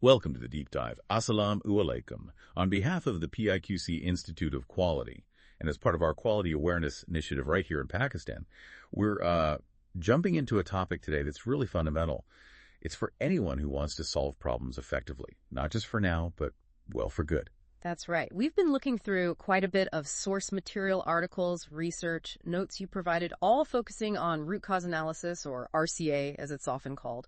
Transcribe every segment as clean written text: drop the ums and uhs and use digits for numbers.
Welcome to the Deep Dive. Assalamu alaikum. On behalf of the PIQC Institute of Quality, and as part of our Quality Awareness Initiative right here in Pakistan, we're jumping into a topic today that's really fundamental. It's for anyone who wants to solve problems effectively, not just for now, but, well, for good. That's right. We've been looking through quite a bit of source material, articles, research, notes you provided, all focusing on root cause analysis, or RCA as it's often called.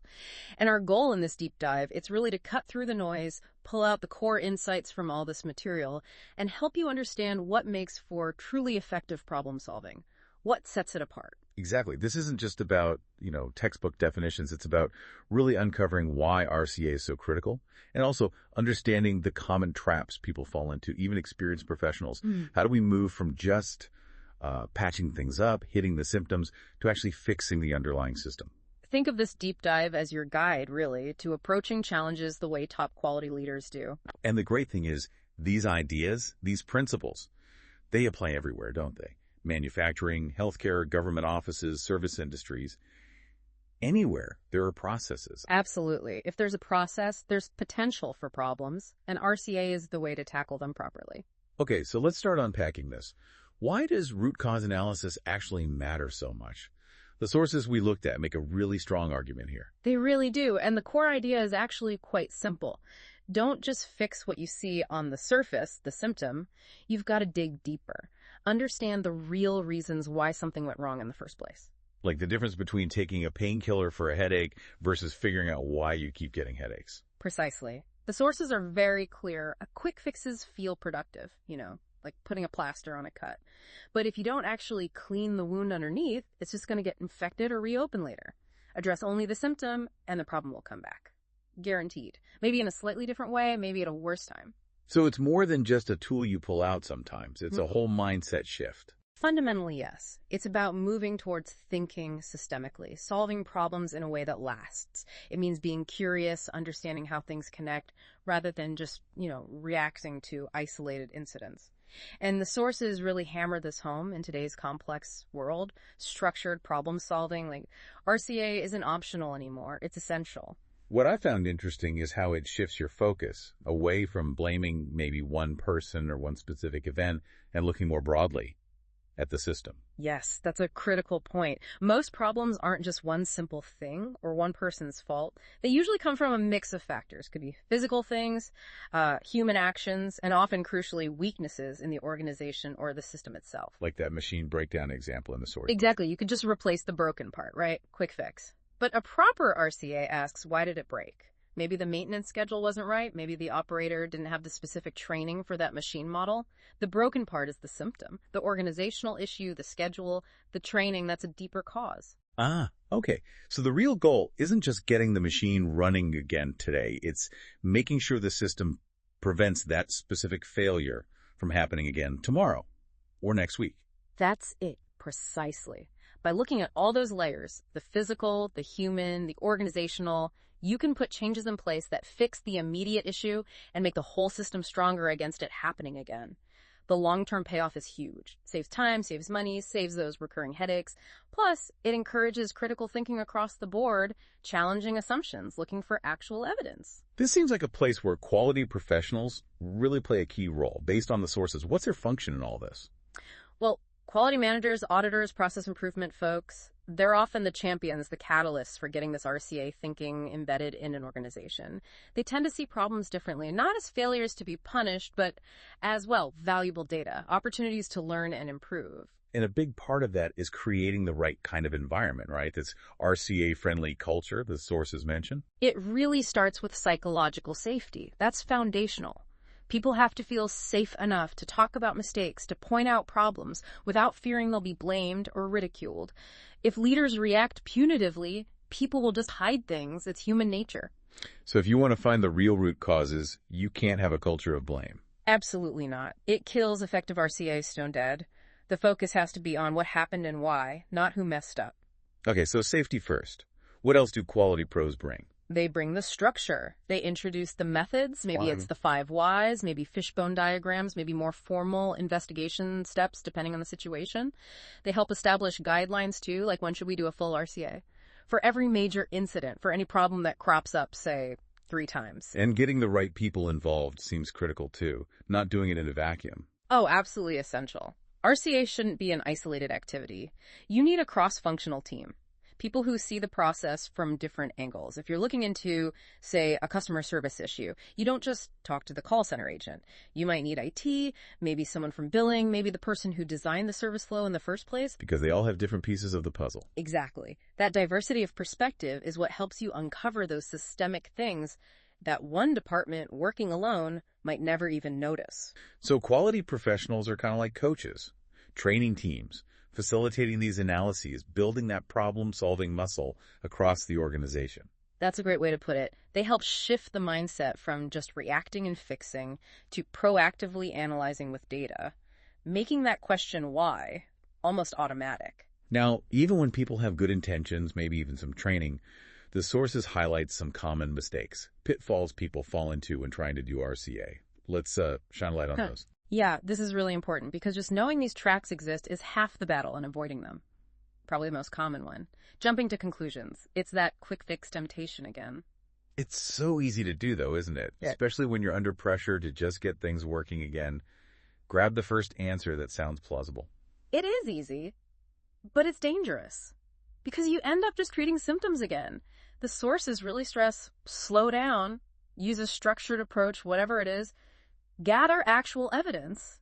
And our goal in this deep dive, it's really to cut through the noise, pull out the core insights from all this material, and help you understand what makes for truly effective problem solving. What sets it apart? Exactly. This isn't just about, textbook definitions. It's about really uncovering why RCA is so critical and also understanding the common traps people fall into, even experienced professionals. How do we move from just patching things up, hitting the symptoms, to actually fixing the underlying system? Think of this deep dive as your guide, really, to approaching challenges the way top quality leaders do. And the great thing is, these ideas, these principles, they apply everywhere, don't they? Manufacturing, healthcare, government offices, service industries. Anywhere there are processes. Absolutely. If there's a process, there's potential for problems, and RCA is the way to tackle them properly. Okay, so let's start unpacking this. Why does root cause analysis actually matter so much? The sources we looked at make a really strong argument here. They really do, and the core idea is actually quite simple. Don't just fix what you see on the surface, the symptom. You've got to dig deeper. Understand the real reasons why something went wrong in the first place. Like the difference between taking a painkiller for a headache versus figuring out why you keep getting headaches. Precisely. The sources are very clear. Quick fixes feel productive, like putting a plaster on a cut. But if you don't actually clean the wound underneath, it's just going to get infected or reopen later. Address only the symptom, and the problem will come back. Guaranteed. Maybe in a slightly different way, maybe at a worse time. So it's more than just a tool you pull out sometimes. It's a whole mindset shift. Fundamentally, yes. It's about moving towards thinking systemically, solving problems in a way that lasts. It means being curious, understanding how things connect, rather than just, reacting to isolated incidents. And the sources really hammer this home in today's complex world. Structured problem solving, like RCA isn't optional anymore. It's essential. What I found interesting is how it shifts your focus away from blaming maybe one person or one specific event and looking more broadly at the system. Yes, that's a critical point. Most problems aren't just one simple thing or one person's fault. They usually come from a mix of factors. Could be physical things, human actions, and often, crucially, weaknesses in the organization or the system itself. Like that machine breakdown example in the source. Exactly. You could just replace the broken part, right? Quick fix. But a proper RCA asks, why did it break? Maybe the maintenance schedule wasn't right. Maybe the operator didn't have the specific training for that machine model. The broken part is the symptom. The organizational issue, the schedule, the training, that's a deeper cause. Ah, okay. So the real goal isn't just getting the machine running again today. It's making sure the system prevents that specific failure from happening again tomorrow or next week. That's it, precisely. By looking at all those layers, the physical, the human, the organizational, you can put changes in place that fix the immediate issue and make the whole system stronger against it happening again. The long-term payoff is huge. Saves time, saves money, saves those recurring headaches. Plus, it encourages critical thinking across the board, challenging assumptions, looking for actual evidence. This seems like a place where quality professionals really play a key role. Based on the sources, what's their function in all this? Well, quality managers, auditors, process improvement folks, they're often the champions, the catalysts for getting this RCA thinking embedded in an organization. They tend to see problems differently, not as failures to be punished, but as, valuable data, opportunities to learn and improve. And a big part of that is creating the right kind of environment, right? This RCA-friendly culture the sources mention. It really starts with psychological safety. That's foundational. People have to feel safe enough to talk about mistakes, to point out problems without fearing they'll be blamed or ridiculed. If leaders react punitively, people will just hide things. It's human nature. So if you want to find the real root causes, you can't have a culture of blame. Absolutely not. It kills effective RCA stone dead. The focus has to be on what happened and why, not who messed up. Okay, so safety first. What else do quality pros bring? They bring the structure. They introduce the methods. Maybe it's the 5 whys, maybe fishbone diagrams, maybe more formal investigation steps, depending on the situation. They help establish guidelines, too, like when should we do a full RCA? For every major incident, for any problem that crops up, say, 3 times. And getting the right people involved seems critical too, not doing it in a vacuum. Oh, absolutely essential. RCA shouldn't be an isolated activity. You need a cross-functional team. People who see the process from different angles. If you're looking into, say, a customer service issue, you don't just talk to the call center agent. You might need IT, maybe someone from billing, maybe the person who designed the service flow in the first place. Because they all have different pieces of the puzzle. Exactly. That diversity of perspective is what helps you uncover those systemic things that one department working alone might never even notice. So quality professionals are kind of like coaches, training teams, facilitating these analyses, building that problem-solving muscle across the organization. That's a great way to put it. They help shift the mindset from just reacting and fixing to proactively analyzing with data, making that question why almost automatic. Now, even when people have good intentions, maybe even some training, the sources highlight some common mistakes, pitfalls people fall into when trying to do RCA. Let's shine a light on those. Yeah, this is really important because just knowing these tracks exist is half the battle in avoiding them. Probably the most common one. Jumping to conclusions. It's that quick fix temptation again. It's so easy to do, though, isn't it? Yeah. Especially when you're under pressure to just get things working again. Grab the first answer that sounds plausible. It is easy, but it's dangerous because you end up just treating symptoms again. The sources really stress slow down, use a structured approach, whatever it is, gather actual evidence,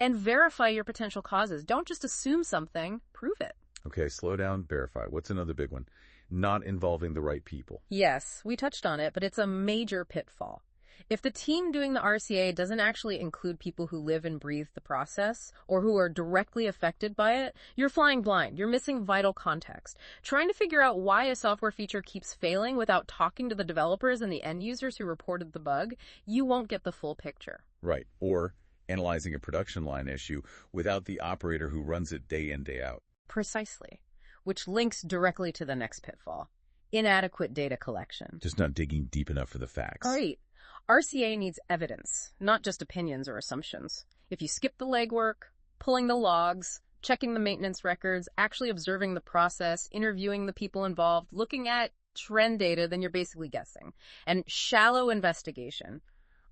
and verify your potential causes. Don't just assume something, prove it. Okay, slow down, verify. What's another big one? Not involving the right people. Yes, we touched on it, but it's a major pitfall. If the team doing the RCA doesn't actually include people who live and breathe the process or who are directly affected by it, you're flying blind. You're missing vital context. Trying to figure out why a software feature keeps failing without talking to the developers and the end users who reported the bug, you won't get the full picture. Right. Or analyzing a production line issue without the operator who runs it day in, day out. Precisely. Which links directly to the next pitfall. Inadequate data collection. Just not digging deep enough for the facts. Right. RCA needs evidence, not just opinions or assumptions. If you skip the legwork, pulling the logs, checking the maintenance records, actually observing the process, interviewing the people involved, looking at trend data, then you're basically guessing. And shallow investigation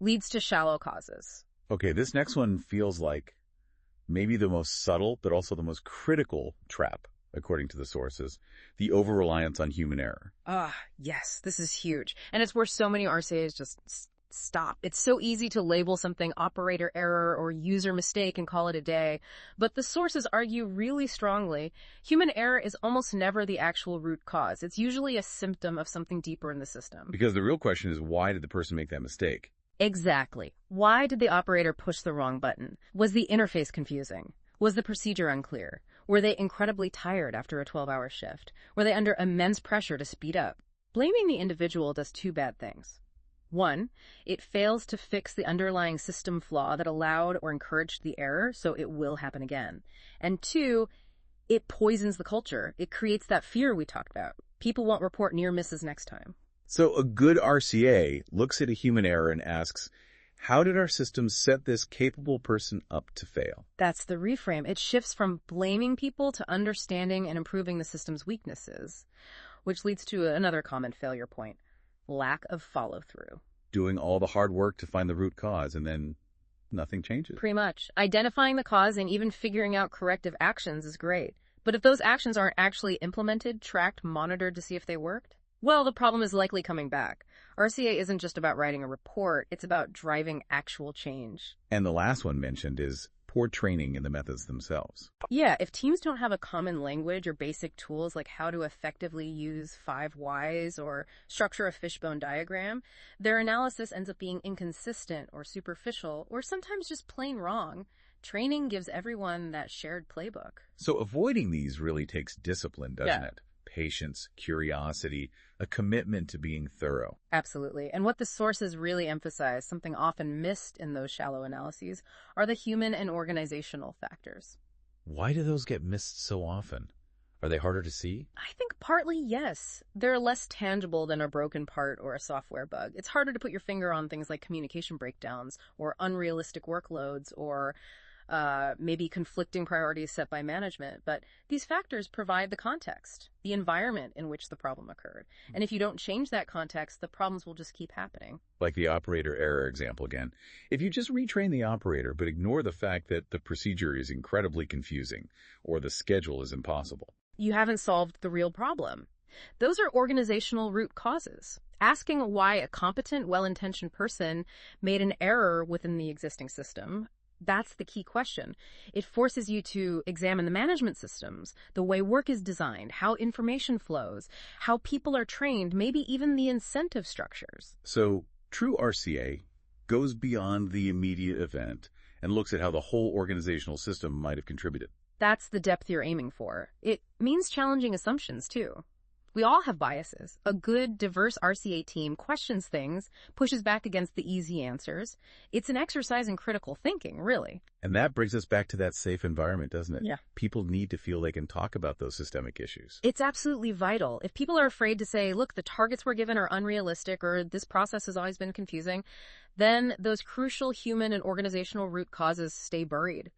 leads to shallow causes. Okay, this next one feels like maybe the most subtle, but also the most critical trap, according to the sources, the over-reliance on human error. Yes, this is huge. And it's where so many RCAs just stop. It's so easy to label something operator error or user mistake and call it a day. But the sources argue really strongly, human error is almost never the actual root cause. It's usually a symptom of something deeper in the system. Because the real question is, why did the person make that mistake? Exactly. Why did the operator push the wrong button? Was the interface confusing? Was the procedure unclear? Were they incredibly tired after a 12-hour shift? Were they under immense pressure to speed up? Blaming the individual does 2 bad things. 1, it fails to fix the underlying system flaw that allowed or encouraged the error, so it will happen again. And 2, it poisons the culture. It creates that fear we talked about. People won't report near misses next time. So a good RCA looks at a human error and asks, how did our system set this capable person up to fail? That's the reframe. It shifts from blaming people to understanding and improving the system's weaknesses, which leads to another common failure point, lack of follow-through. Doing all the hard work to find the root cause and then nothing changes. Pretty much. Identifying the cause and even figuring out corrective actions is great. But if those actions aren't actually implemented, tracked, monitored to see if they worked, well, the problem is likely coming back. RCA isn't just about writing a report, it's about driving actual change. And the last one mentioned is poor training in the methods themselves. Yeah, if teams don't have a common language or basic tools like how to effectively use 5 whys or structure a fishbone diagram, their analysis ends up being inconsistent or superficial or sometimes just plain wrong. Training gives everyone that shared playbook. So avoiding these really takes discipline, doesn't it? Patience, curiosity, a commitment to being thorough. Absolutely. And what the sources really emphasize, something often missed in those shallow analyses, are the human and organizational factors. Why do those get missed so often? Are they harder to see? I think partly yes. They're less tangible than a broken part or a software bug. It's harder to put your finger on things like communication breakdowns or unrealistic workloads or maybe conflicting priorities set by management. But these factors provide the context, the environment in which the problem occurred. And if you don't change that context, the problems will just keep happening. Like the operator error example again. If you just retrain the operator but ignore the fact that the procedure is incredibly confusing or the schedule is impossible, you haven't solved the real problem. Those are organizational root causes. Asking why a competent, well-intentioned person made an error within the existing system, that's the key question. It forces you to examine the management systems, the way work is designed, how information flows, how people are trained, maybe even the incentive structures. So true RCA goes beyond the immediate event and looks at how the whole organizational system might have contributed. That's the depth you're aiming for. It means challenging assumptions, too. We all have biases. A good, diverse RCA team questions things, pushes back against the easy answers. It's an exercise in critical thinking, really. And that brings us back to that safe environment, doesn't it? Yeah. People need to feel they can talk about those systemic issues. It's absolutely vital. If people are afraid to say, look, the targets we're given are unrealistic, or this process has always been confusing, then those crucial human and organizational root causes stay buried.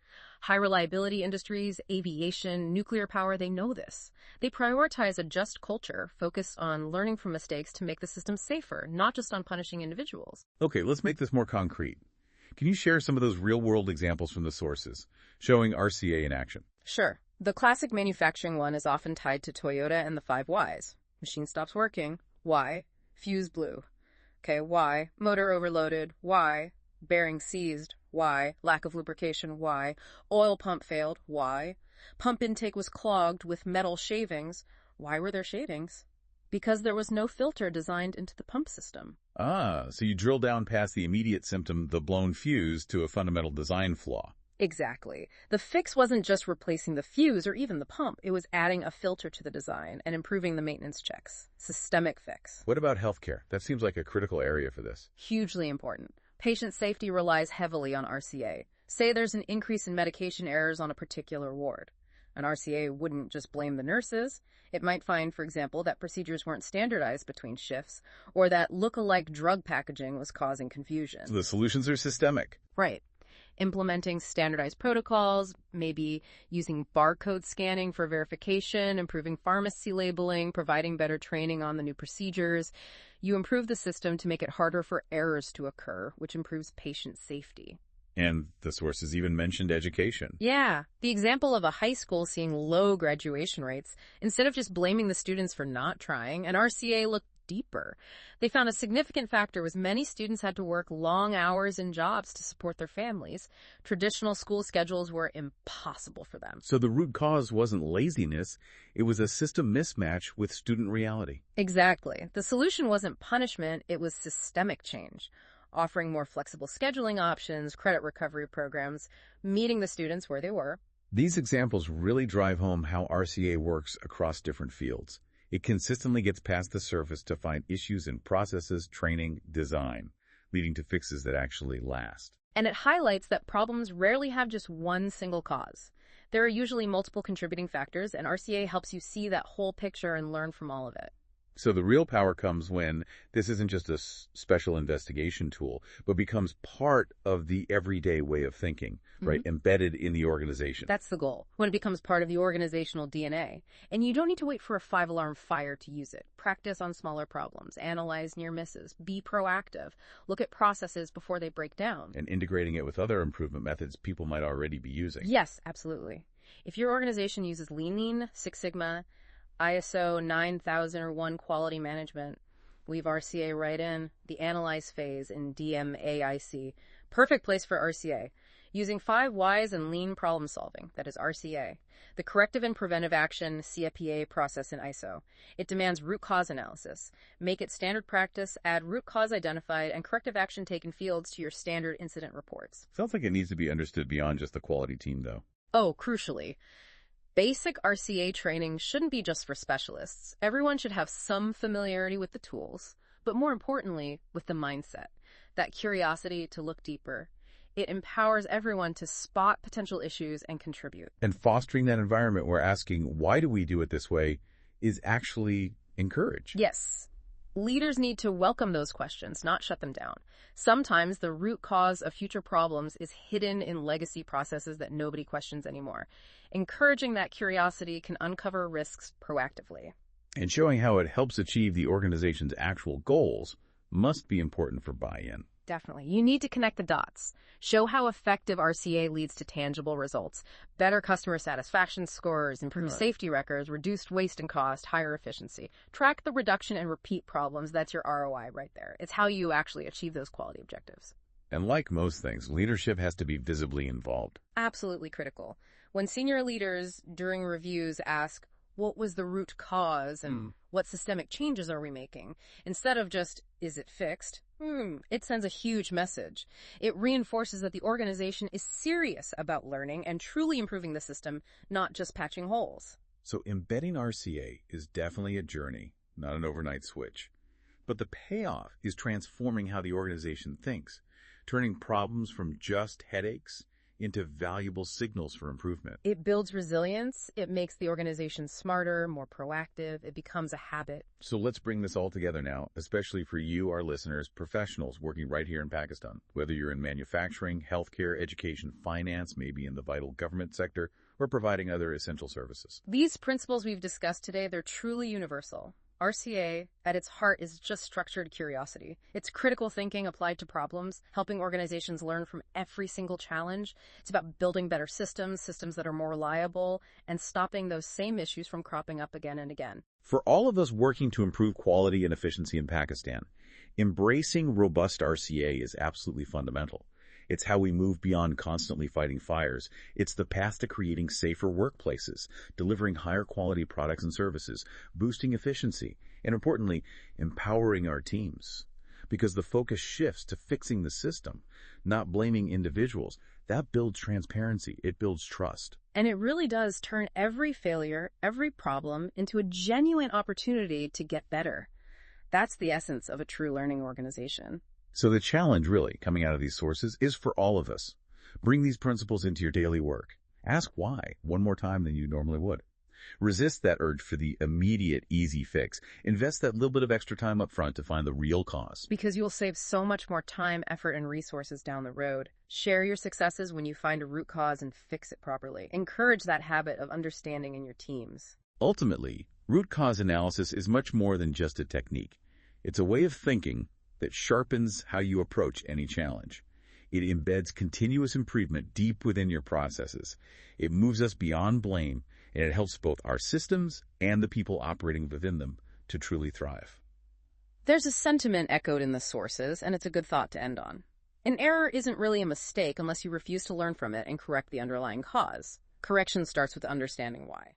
High reliability industries, aviation, nuclear power, they know this. They prioritize a just culture focused on learning from mistakes to make the system safer, not just on punishing individuals. Okay, let's make this more concrete. Can you share some of those real-world examples from the sources showing RCA in action? Sure. The classic manufacturing one is often tied to Toyota and the 5 whys. Machine stops working. Why? Fuse blew. Okay, why? Motor overloaded. Why? Bearing seized. Why? Lack of lubrication. Why? Oil pump failed. Why? Pump intake was clogged with metal shavings. Why were there shavings? Because there was no filter designed into the pump system. Ah, so you drill down past the immediate symptom, the blown fuse, to a fundamental design flaw. Exactly. The fix wasn't just replacing the fuse or even the pump. It was adding a filter to the design and improving the maintenance checks. Systemic fix. What about healthcare? That seems like a critical area for this. Hugely important. Patient safety relies heavily on RCA. Say there's an increase in medication errors on a particular ward. An RCA wouldn't just blame the nurses. It might find, for example, that procedures weren't standardized between shifts, or that look-alike drug packaging was causing confusion. So the solutions are systemic. Right. Implementing standardized protocols, maybe using barcode scanning for verification, improving pharmacy labeling, providing better training on the new procedures. You improve the system to make it harder for errors to occur, which improves patient safety. And the sources even mentioned education. Yeah, the example of a high school seeing low graduation rates, instead of just blaming the students for not trying, an RCA looked deeper. They found a significant factor was many students had to work long hours in jobs to support their families. Traditional school schedules were impossible for them. So the root cause wasn't laziness, it was a system mismatch with student reality. Exactly. The solution wasn't punishment, it was systemic change. Offering more flexible scheduling options, credit recovery programs, meeting the students where they were. These examples really drive home how RCA works across different fields. It consistently gets past the surface to find issues in processes, training, design, leading to fixes that actually last. And it highlights that problems rarely have just one single cause. There are usually multiple contributing factors, and RCA helps you see that whole picture and learn from all of it. So the real power comes when this isn't just a special investigation tool, but becomes part of the everyday way of thinking, right? Embedded in the organization. That's the goal, when it becomes part of the organizational DNA. And you don't need to wait for a 5-alarm fire to use it. Practice on smaller problems, analyze near misses, be proactive, look at processes before they break down. And integrating it with other improvement methods people might already be using. Yes, absolutely. If your organization uses Lean, Six Sigma, ISO 9001 quality management, weave RCA right in, the analyze phase in DMAIC. Perfect place for RCA. Using 5 whys and lean problem solving, that is RCA. The corrective and preventive action CFPA process in ISO. It demands root cause analysis. Make it standard practice, add root cause identified and corrective action taken fields to your standard incident reports. Sounds like it needs to be understood beyond just the quality team, though. Oh, crucially. Basic RCA training shouldn't be just for specialists. Everyone should have some familiarity with the tools, but more importantly, with the mindset, that curiosity to look deeper. It empowers everyone to spot potential issues and contribute. And fostering that environment where asking, why do we do it this way, is actually encouraged. Yes. Leaders need to welcome those questions, not shut them down. Sometimes the root cause of future problems is hidden in legacy processes that nobody questions anymore. Encouraging that curiosity can uncover risks proactively. And showing how it helps achieve the organization's actual goals must be important for buy-in. Definitely. You need to connect the dots. Show how effective RCA leads to tangible results. Better customer satisfaction scores, improved safety records, reduced waste and cost, higher efficiency. Track the reduction and repeat problems. That's your ROI right there. It's how you actually achieve those quality objectives. And like most things, leadership has to be visibly involved. Absolutely critical. When senior leaders during reviews ask, what was the root cause and what systemic changes are we making? Instead of just, is it fixed? It sends a huge message. It reinforces that the organization is serious about learning and truly improving the system, not just patching holes. So embedding RCA is definitely a journey, not an overnight switch. But the payoff is transforming how the organization thinks, turning problems from just headaches into valuable signals for improvement. It builds resilience, it makes the organization smarter, more proactive, it becomes a habit. So let's bring this all together now, especially for you, our listeners, professionals working right here in Pakistan. Whether you're in manufacturing, healthcare, education, finance, maybe in the vital government sector, or providing other essential services. These principles we've discussed today, they're truly universal. RCA, at its heart, is just structured curiosity. It's critical thinking applied to problems, helping organizations learn from every single challenge. It's about building better systems, systems that are more reliable, and stopping those same issues from cropping up again and again. For all of us working to improve quality and efficiency in Pakistan, embracing robust RCA is absolutely fundamental. It's how we move beyond constantly fighting fires. It's the path to creating safer workplaces, delivering higher quality products and services, boosting efficiency, and importantly, empowering our teams. Because the focus shifts to fixing the system, not blaming individuals. That builds transparency. It builds trust. And it really does turn every failure, every problem, into a genuine opportunity to get better. That's the essence of a true learning organization. So the challenge really coming out of these sources is for all of us. Bring these principles into your daily work. Ask why one more time than you normally would. Resist that urge for the immediate, easy fix. Invest that little bit of extra time up front to find the real cause. Because you'll save so much more time, effort, and resources down the road. Share your successes when you find a root cause and fix it properly. Encourage that habit of understanding in your teams. Ultimately, root cause analysis is much more than just a technique. It's a way of thinking that sharpens how you approach any challenge. It embeds continuous improvement deep within your processes. It moves us beyond blame, and it helps both our systems and the people operating within them to truly thrive. There's a sentiment echoed in the sources, and it's a good thought to end on. An error isn't really a mistake unless you refuse to learn from it and correct the underlying cause. Correction starts with understanding why.